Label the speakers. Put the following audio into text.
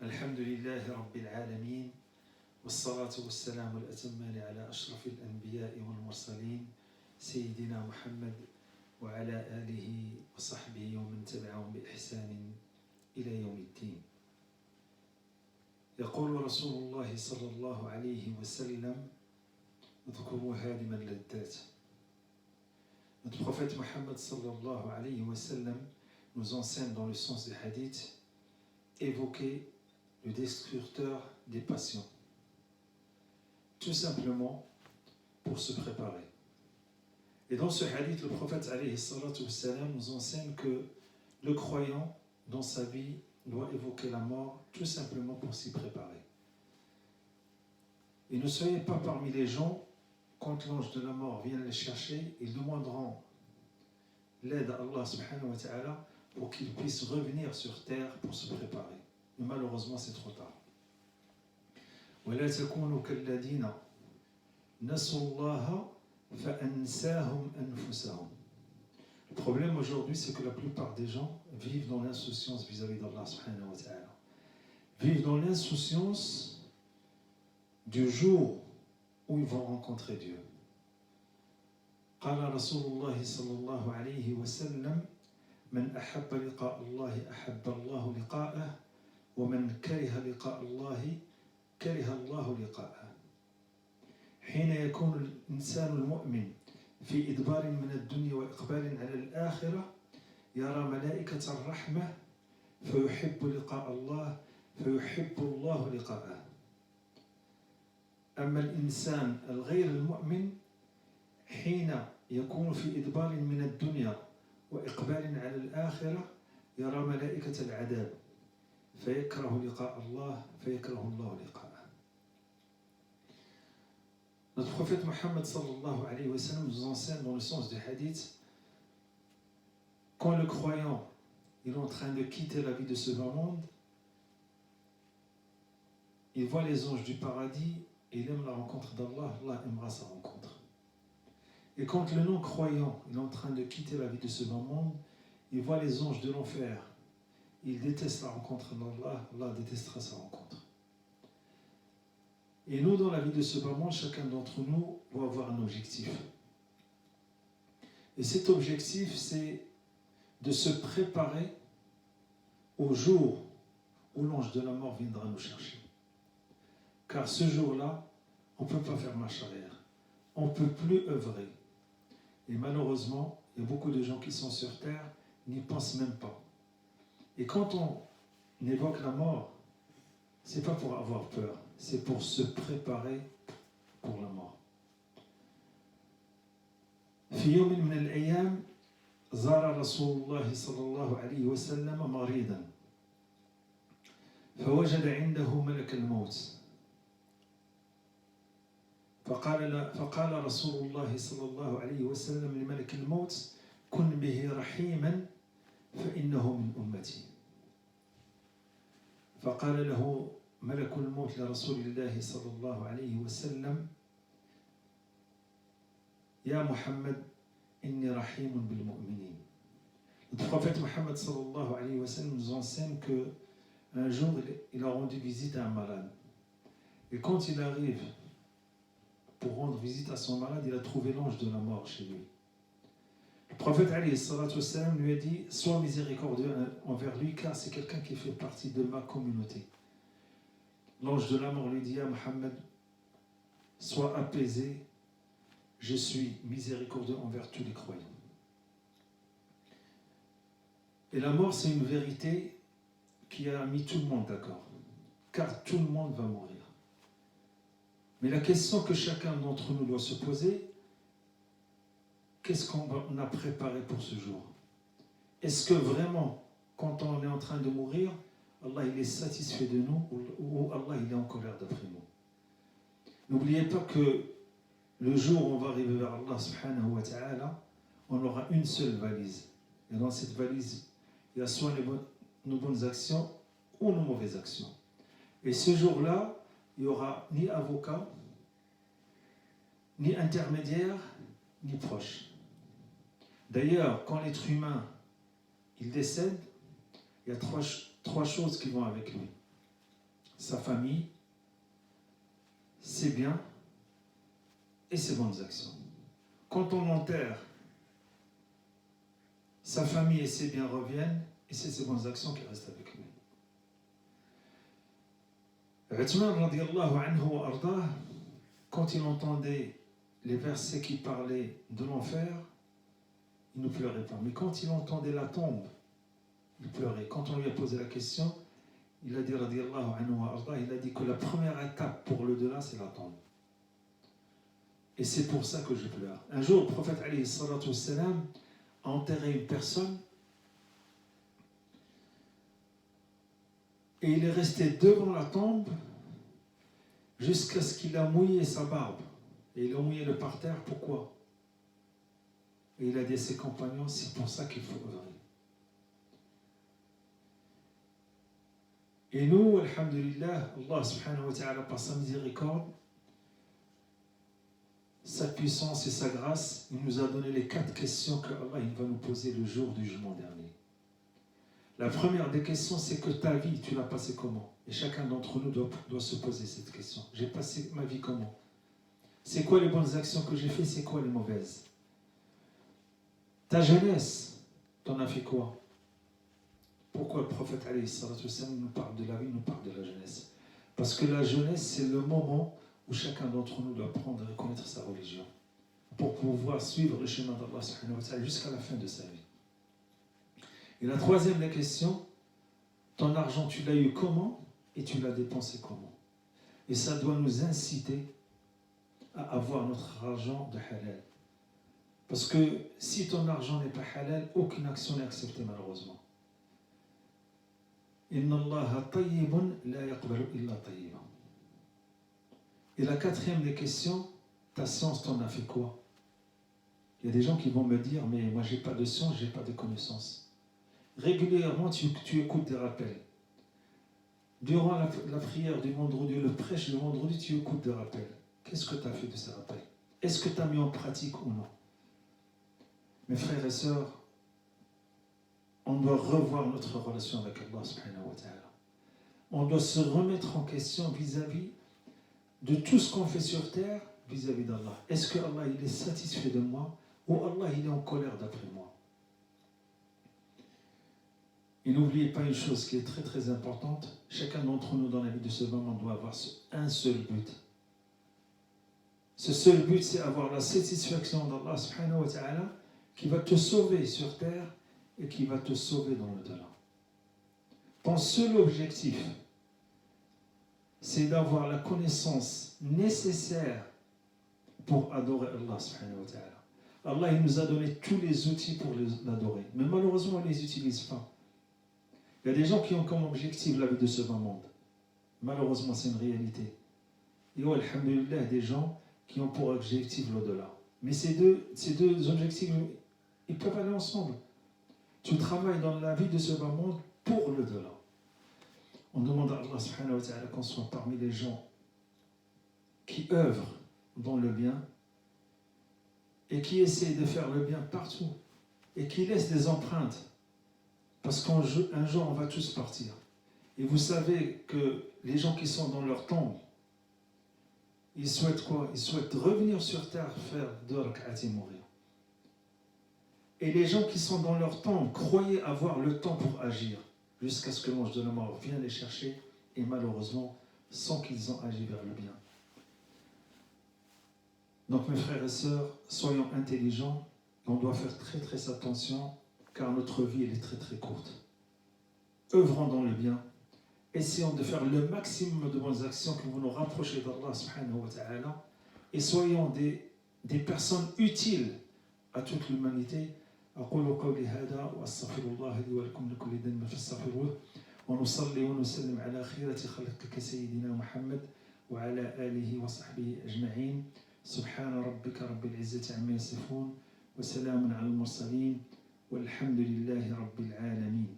Speaker 1: الحمد لله رب العالمين والصلاة والسلام الأتمان على أشرف الأنبياء والمرسلين سيدنا محمد وعلى آله وصحبه ومن تبعهم بإحسان إلى يوم الدين. يقول رسول الله صلى الله عليه وسلم اذكروا هادم اللذات. Notre prophète Mohammed sallallahu alayhi wa sallam nous enseigne dans le sens des hadiths évoquer le destructeur des passions, tout simplement pour se préparer. Et dans ce hadith, le prophète alayhi salatu wa sallam nous enseigne que le croyant dans sa vie doit évoquer la mort tout simplement pour s'y préparer. Et ne soyez pas parmi les gens, quand l'ange de la mort vient les chercher, ils demanderont l'aide à Allah subhanahu wa ta'ala pour qu'ils puissent revenir sur terre pour se préparer. Mais malheureusement, c'est trop tard. وَلَا تَكُونُوا كَالَّذِينَ نَسُوا اللَّهَ فَأَنْسَاهُمْ أَنفُسَهُمْ. Le problème aujourd'hui, c'est que la plupart des gens vivent dans l'insouciance vis-à-vis d'Allah subhanahu wa ta'ala. Vivent dans l'insouciance du jour où ils vont rencontrer Dieu. قال رسول الله صلى الله عليه وسلم من أحب لقاء الله أحب الله لقاءه ومن كره لقاء الله كره الله لقاءه. حين يكون الإنسان المؤمن في إدبار من الدنيا وإقبال على الآخرة يرى ملائكة الرحمة فيحب لقاء الله فيحب الله لقاءه. أما الإنسان الغير المؤمن حين يكون في إدبار من الدنيا وإقبال على الآخرة يرى ملائكة العذاب فيكره لقاء الله فيكره الله لقاءه. Notre prophète Mohammed sallallahu alayhi wa sallam nous enseigne dans le sens du hadith, quand le croyant est en train de quitter la vie de ce bas monde, il voit les anges du paradis et il aime la rencontre d'Allah, Allah aimera sa rencontre. Et quand le non-croyant est en train de quitter la vie de ce bas monde, il voit les anges de l'enfer, il déteste la rencontre d'Allah, Allah détestera sa rencontre. Et nous, dans la vie de ce bas monde, chacun d'entre nous doit avoir un objectif. Et cet objectif, c'est de se préparer au jour où l'ange de la mort viendra nous chercher. Car ce jour-là, on ne peut pas faire marche arrière. On ne peut plus œuvrer. Et malheureusement, il y a beaucoup de gens qui sont sur terre, n'y pensent même pas. Et quand on évoque la mort, ce n'est pas pour avoir peur, c'est pour se préparer pour la mort. في يوم من الأيام زار رسول الله صلى الله عليه وسلم مريضا فوجد عنده ملك الموت فقال رسول الله صلى الله عليه وسلم لملك الموت كن به رحيما فإنه من أمتي. فقال له ملك الموت لرسول الله صلى الله عليه وسلم يا محمد إني رحيم بالمؤمنين. Le prophète Mohammed sallallahu alayhi wa sallam nous enseigne qu'un jour il a rendu visite à un malade. Et quand il arrive pour rendre visite à son malade, il a trouvé l'ange de la mort chez lui. Le prophète alayhi salatu wa sallam lui a dit sois miséricordieux envers lui car c'est quelqu'un qui fait partie de ma communauté. L'ange de la mort lui dit à Mohammed sois apaisé, je suis miséricordieux envers tous les croyants. Et la mort, c'est une vérité qui a mis tout le monde d'accord, car tout le monde va mourir. Mais la question que chacun d'entre nous doit se poser, qu'est-ce qu'on a préparé pour ce jour? Est-ce que vraiment, quand on est en train de mourir, Allah il est satisfait de nous ou Allah il est en colère d'après nous? N'oubliez pas que le jour où on va arriver vers Allah subhanahu wa ta'ala, on aura une seule valise. Et dans cette valise, il y a soit nos bonnes actions ou nos mauvaises actions. Et ce jour-là, il n'y aura ni avocat, ni intermédiaire, ni proche. D'ailleurs, quand l'être humain il décède, il y a trois choses qui vont avec lui. sa famille, ses biens et ses bonnes actions. Quand on enterre, sa famille et ses biens reviennent et c'est ses bonnes actions qui restent avec lui. Uthman radiyallahu anhu wa ardah, quand il entendait les versets qui parlaient de l'enfer, il ne pleurait pas. Mais quand il entendait la tombe, il pleurait. Quand on lui a posé la question, il a dit radiyallahu anhu wa ardah, il a dit que la première étape pour l'au-delà, c'est la tombe. Et c'est pour ça que je pleure. Un jour, le prophète alayhi salatu wassalam a enterré une personne et il est resté devant la tombe jusqu'à ce qu'il a mouillé sa barbe. Et il a mouillé le parterre. Pourquoi? Et il a dit à ses compagnons, c'est pour ça qu'il faut œuvrer. Et nous, alhamdulillah, Allah subhanahu wa ta'ala, par sa miséricorde, sa puissance et sa grâce, il nous a donné les 4 questions que Allah il va nous poser le jour du jugement dernier. La première des questions, c'est que ta vie, tu l'as passée comment? Et chacun d'entre nous doit se poser cette question. J'ai passé ma vie comment? C'est quoi les bonnes actions que j'ai faites? C'est quoi les mauvaises? Ta jeunesse, t'en as fait quoi? Pourquoi le prophète alayhi salatu wassalam nous parle de la vie, nous parle de la jeunesse? Parce que la jeunesse, c'est le moment où chacun d'entre nous doit apprendre à reconnaître sa religion pour pouvoir suivre le chemin d'Allah subhanahu wa ta'ala jusqu'à la fin de sa vie. Et la troisième des questions, ton argent, tu l'as eu comment et tu l'as dépensé comment? Et ça doit nous inciter à avoir notre argent de halal. Parce que si ton argent n'est pas halal, aucune action n'est acceptée malheureusement. Inna Allaha tayyibun la yaqbalu illa tayyiban. Et la quatrième des questions, ta science, t'en as fait quoi? Il y a des gens qui vont me dire, mais moi j'ai pas de science, j'ai pas de connaissances. Régulièrement, tu écoutes des rappels. Durant la prière du vendredi, le prêche du vendredi, tu écoutes des rappels. Qu'est-ce que tu as fait de ces rappels? Est-ce que tu as mis en pratique ou non? Mes frères et sœurs, on doit revoir notre relation avec Allah subhanahu wa ta'ala. On doit se remettre en question vis-à-vis de tout ce qu'on fait sur terre vis-à-vis d'Allah. Est-ce que Allah il est satisfait de moi ou Allah il est en colère d'après moi? Et n'oubliez pas une chose qui est très très importante, chacun d'entre nous dans la vie de ce moment doit avoir un seul but. Ce seul but, c'est avoir la satisfaction d'Allah subhanahu wa ta'ala qui va te sauver sur terre et qui va te sauver dans l'au-delà. Ton seul objectif, c'est d'avoir la connaissance nécessaire pour adorer Allah subhanahu wa ta'ala. Allah il nous a donné tous les outils pour l'adorer, mais malheureusement on ne les utilise pas. Il y a des gens qui ont comme objectif la vie de ce bas monde. Malheureusement, c'est une réalité. Et oh, alhamdulillah, des gens qui ont pour objectif l'au-delà. Mais ces deux objectifs, ils peuvent aller ensemble. Tu travailles dans la vie de ce bas monde pour l'au-delà. On demande à Allah subhanahu wa ta'ala qu'on soit parmi les gens qui œuvrent dans le bien et qui essayent de faire le bien partout et qui laissent des empreintes. Parce qu'un jour, on va tous partir. Et vous savez que les gens qui sont dans leur tombe, ils souhaitent quoi? Ils souhaitent revenir sur terre, faire 2 rak'at et mourir. Et les gens qui sont dans leur tombe croyaient avoir le temps pour agir, jusqu'à ce que l'ange de la mort vienne les chercher, et malheureusement, sans qu'ils ont agi vers le bien. Donc mes frères et sœurs, soyons intelligents, on doit faire très très attention, car notre vie elle est très très courte. Œuvrons dans le bien, essayons de faire le maximum de bonnes actions qui vont nous rapprocher d'Allah subhanahu wa ta'ala, et soyons des personnes utiles à toute l'humanité. أقول قولي هذا وأستغفر الله لي ولكم من كل ذنب فاستغفروه ونصلي ونسلم على خيرة خلقك سيدنا محمد وعلى آله وصحبه أجمعين سبحان ربك رب العزة عما يصفون وسلام على المرسلين والحمد لله رب العالمين.